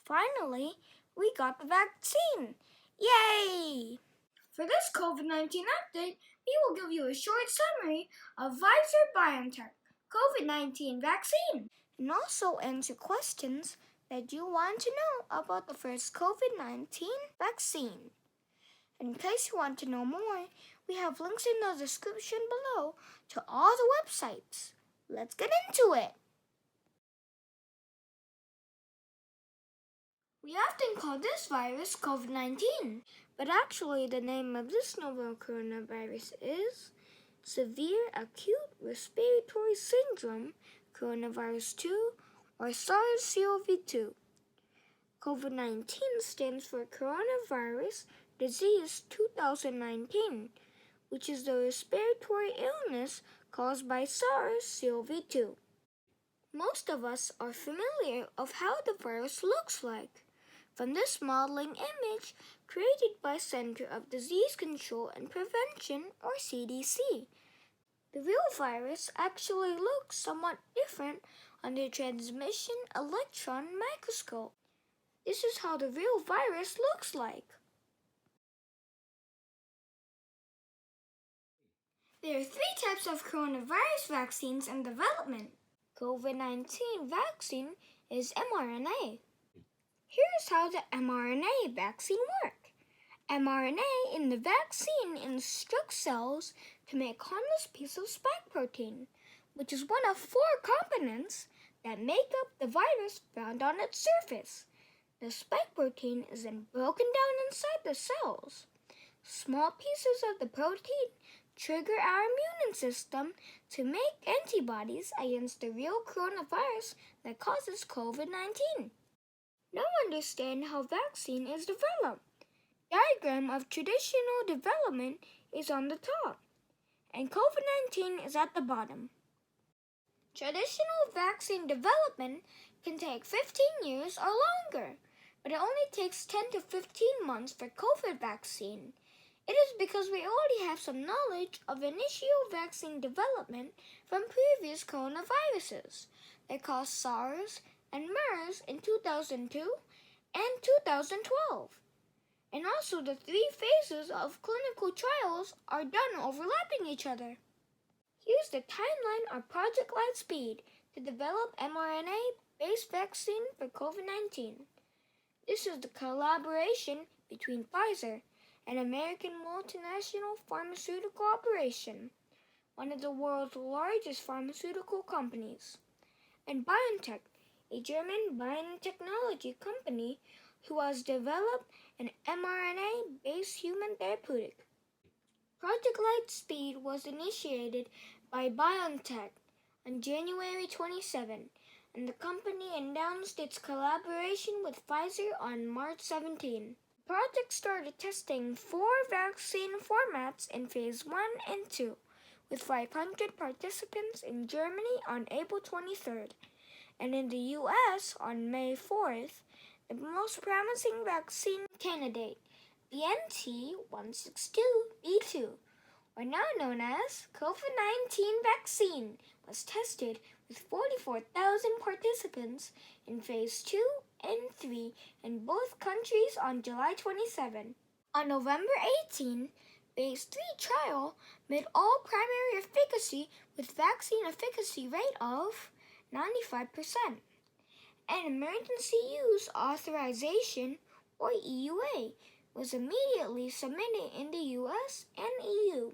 Finally, we got the vaccine! Yay! For this COVID-19 update, we will give you a short summary of Pfizer-BioNTech COVID-19 Vaccine and also answer questions that you want to know about the first COVID-19 vaccine. In case you want to know more, we have links in the description below to all the websites. Let's get into it! We often call this virus COVID-19, but actually the name of this novel coronavirus is Severe Acute Respiratory Syndrome Coronavirus 2 or SARS-CoV-2. COVID-19 stands for Coronavirus Disease 2019, which is the respiratory illness caused by SARS-CoV-2. Most of us are familiar of how the virus looks like from this modeling image created by Center of Disease Control and Prevention or CDC. The real virus actually looks somewhat different under transmission electron microscope. This is how the real virus looks like. There are 3 types of coronavirus vaccines in development. COVID-19 vaccine is mRNA. Here's how the mRNA vaccine works. mRNA in the vaccine instructs cells to make harmless piece of spike protein, which is one of 4 components that make up the virus found on its surface. The spike protein is then broken down inside the cells. Small pieces of the protein trigger our immune system to make antibodies against the real coronavirus that causes COVID-19. Now understand how vaccine is developed. Diagram of traditional development is on the top, and COVID-19 is at the bottom. Traditional vaccine development can take 15 years or longer, but it only takes 10 to 15 months for COVID vaccine. It is because we already have some knowledge of initial vaccine development from previous coronaviruses that caused SARS and MERS in 2002 and 2012. And also the 3 phases of clinical trials are done overlapping each other. Here's the timeline of Project Lightspeed to develop mRNA-based vaccine for COVID-19. This is the collaboration between Pfizer, an American multinational pharmaceutical operation, one of the world's largest pharmaceutical companies, and BioNTech, a German biotechnology company who has developed an mRNA-based human therapeutic. Project Lightspeed was initiated by BioNTech on January 27, and the company announced its collaboration with Pfizer on March 17. The project started testing 4 vaccine formats in Phase 1 and 2, with 500 participants in Germany on April 23rd, and in the U.S. on May 4th. The most promising vaccine candidate, BNT162b2, or now known as COVID-19 Vaccine, was tested with 44,000 participants in Phase 2 and 3 in both countries on July 27. On November 18, Phase 3 trial met all primary efficacy with vaccine efficacy rate of 95%. An emergency use authorization, or EUA, was immediately submitted in the US and EU.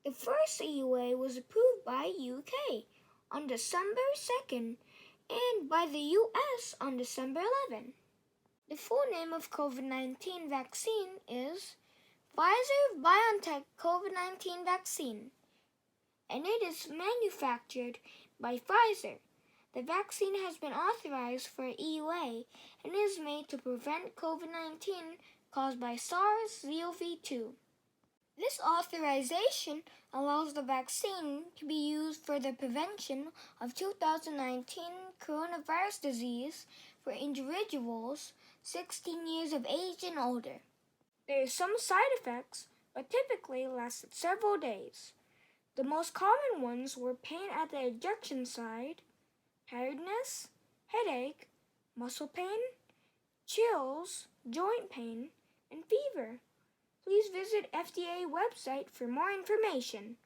The first EUA was approved by UK on December 2nd and by the US on December 11th. The full name of COVID-19 vaccine is Pfizer-BioNTech COVID-19 Vaccine, and it is manufactured by Pfizer. The vaccine has been authorized for EUA and is made to prevent COVID-19 caused by SARS-CoV-2. This authorization allows the vaccine to be used for the prevention of 2019 coronavirus disease for individuals 16 years of age and older. There are some side effects, but typically lasted several days. The most common ones were pain at the injection site, tiredness, headache, muscle pain, chills, joint pain, and fever. Please visit FDA website for more information.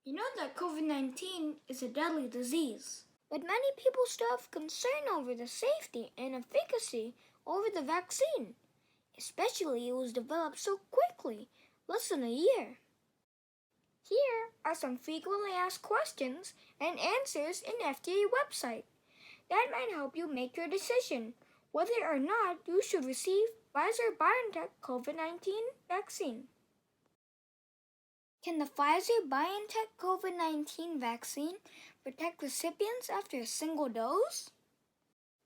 You know that COVID-19 is a deadly disease, but many people still have concern over the safety and efficacy over the vaccine, especially it was developed so quickly, less than a year. Here are some frequently asked questions and answers in FDA website that might help you make your decision whether or not you should receive Pfizer-BioNTech COVID-19 vaccine. Can the Pfizer-BioNTech COVID-19 vaccine protect recipients after a single dose?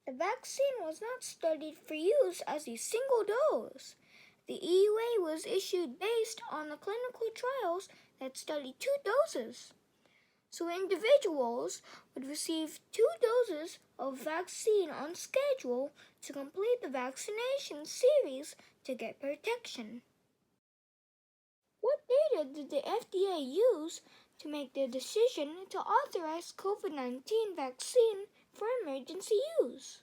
The vaccine was not studied for use as a single dose. The EUA was issued based on the clinical trials that studied 2 doses. So individuals would receive 2 doses of vaccine on schedule to complete the vaccination series to get protection. What data did the FDA use to make the decision to authorize COVID-19 vaccine for emergency use?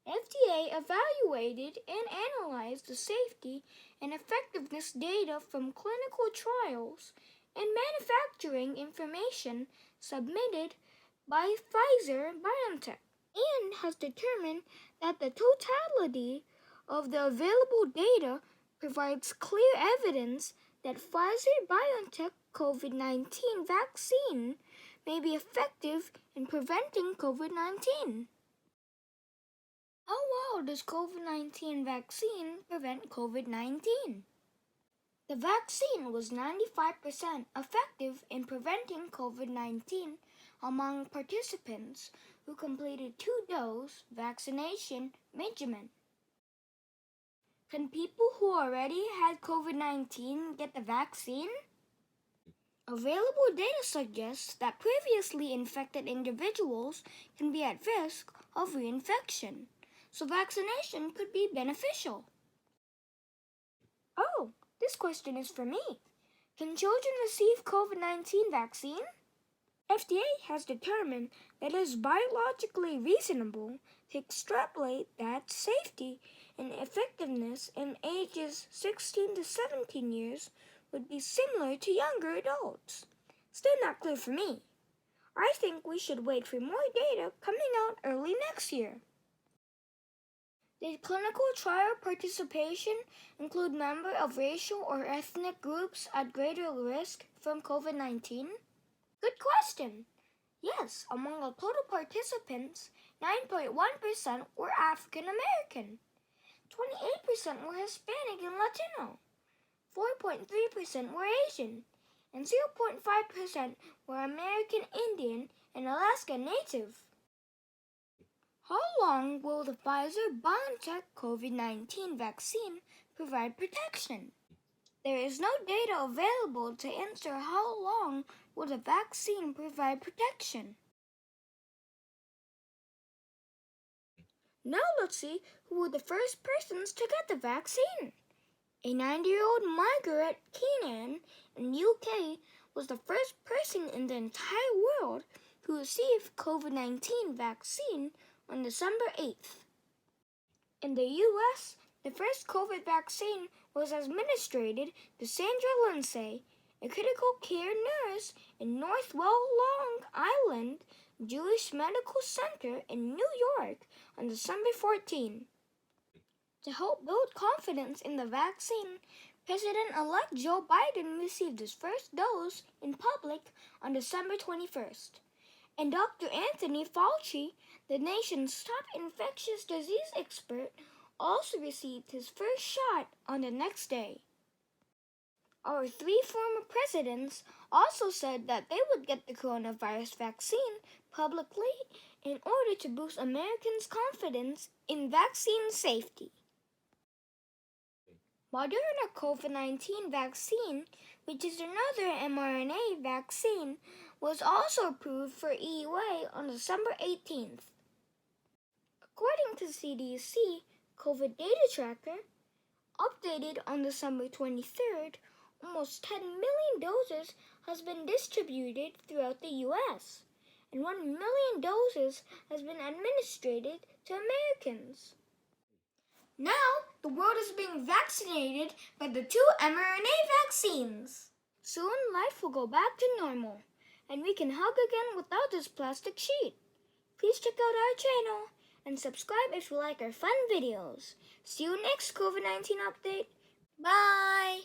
FDA evaluated and analyzed the safety and effectiveness data from clinical trials and manufacturing information submitted by Pfizer-BioNTech and has determined that the totality of the available data provides clear evidence that Pfizer-BioNTech COVID-19 vaccine may be effective in preventing COVID-19. How well does COVID-19 vaccine prevent COVID-19? The vaccine was 95% effective in preventing COVID-19 among participants who completed 2-dose vaccination regimen. Can people who already had COVID-19 get the vaccine? Available data suggests that previously infected individuals can be at risk of reinfection, so vaccination could be beneficial. Oh, this question is for me. Can children receive COVID-19 vaccine? FDA has determined that it is biologically reasonable to extrapolate that safety and effectiveness in ages 16 to 17 years would be similar to younger adults. Still not clear for me. I think we should wait for more data coming out early next year. Did clinical trial participation include members of racial or ethnic groups at greater risk from COVID-19? Good question. Yes, among the total participants, 9.1% were African American, 28% were Hispanic and Latino, 4.3% were Asian, and 0.5% were American Indian and Alaska Native. How long will the Pfizer-BioNTech COVID-19 vaccine provide protection? There is no data available to answer how long will the vaccine provide protection. Now let's see who were the first persons to get the vaccine. A 90-year-old Margaret Keenan in the UK was the first person in the entire world who received COVID-19 vaccine on December 8th. In the US, the first COVID vaccine was administered to Sandra Lindsay, a critical care nurse in Northwell Long Island Jewish Medical Center in New York on December 14. To help build confidence in the vaccine, President-elect Joe Biden received his first dose in public on December 21st. And Dr. Anthony Fauci, the nation's top infectious disease expert, also received his first shot on the next day. Our 3 former presidents also said that they would get the coronavirus vaccine publicly in order to boost Americans' confidence in vaccine safety. Moderna COVID-19 vaccine, which is another mRNA vaccine, was also approved for EUA on December 18th. According to CDC COVID data tracker, updated on December 23rd, almost 10 million doses has been distributed throughout the U.S., and 1 million doses has been administered to Americans. Now, the world is being vaccinated by the 2 mRNA vaccines. Soon, life will go back to normal, and we can hug again without this plastic sheet. Please check out our channel and subscribe if you like our fun videos. See you next COVID-19 update. Bye!